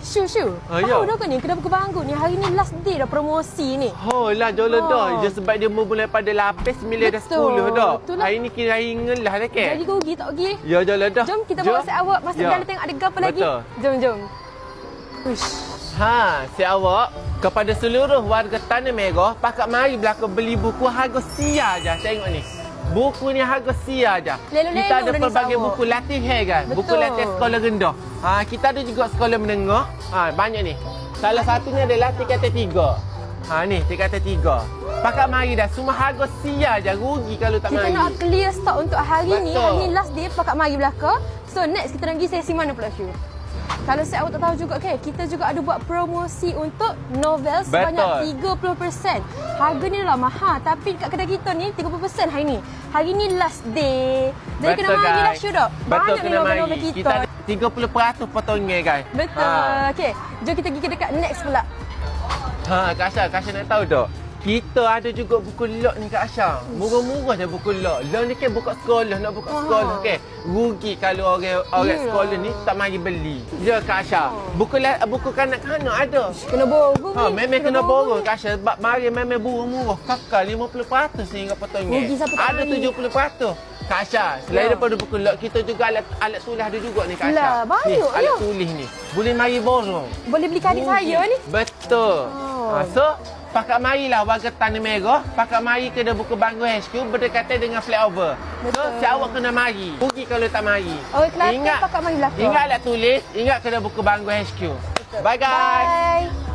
Syu. Tahu dah kan ni, kedai buku bangku ni hari ni last day dah promosi ni. Oh lah, jauh dah. Je sebab dia memulai pada lapis 9 dah 10 dah. Hari ni kira hari ngelah dah ke? Jadi kau pergi tak pergi? Ya, jauh dah. Jom kita bawa set awak masuk dalam tengok ada apa lagi. Jom. Uish. Si awak kepada seluruh warga Tanah Merah, pakak mari belakang beli buku harga sia je. Tengok ni. Buku ni harga sia je. Kita ada pelbagai buku latihan kan. Buku latihan sekolah rendah. Kita ada juga sekolah menengah. Banyak ni. Salah satunya adalah tingkatan 3. Ni tingkatan 3. Pakak mari dah. Semua harga sia je. Rugi kalau tak mari. Kita nak clear stock untuk hari ni. Hari ni last day pakak mari belakang. So next kita nak pergi sesi mana pula Syu? Kalau saya awak tak tahu juga kita juga ada buat promosi untuk novel sebanyak 30%. Harga ni dah mahal tapi dekat kedai kita ni 30% hari ni. Hari ni last day. Jadi kena mari dah Syu dah. Banyak novel-novel kita. Kita 30% potongan guys. Betul. Okey, jom kita pergi ke dekat next pula. Kak Asha nak tahu tak? Kita ada juga buku log ni Kak Asha. Murah-murah je buku log. Log ni kan buka sekolah, nak buka sekolah kan. Rugi kalau orang sekolah ni tak mari beli. Ya Kak Asha. Buku kanak-kanak ada. Kena borong. Memang kena borong Kak Asha. Sebab mari memang murah-murah. Kakak 50% sehingga potongan. Ada 70%. Kak Asha, selain daripada buku log, kita juga alat tulis ada juga ni Kak Asha. Banyak alat tulis ni. Boleh mari borong. Boleh beli adik saya ni. Betul. So, pakak marilah warga Tanah Merah, pakak mari kedai buku bangku HQ berdekatan dengan flyover. So, si awak kena mari. Rugi kalau tak mari. Ingat pakak mari belakang. Ingat alat tulis, ingat kedai buku bangku HQ. Bye guys. Bye.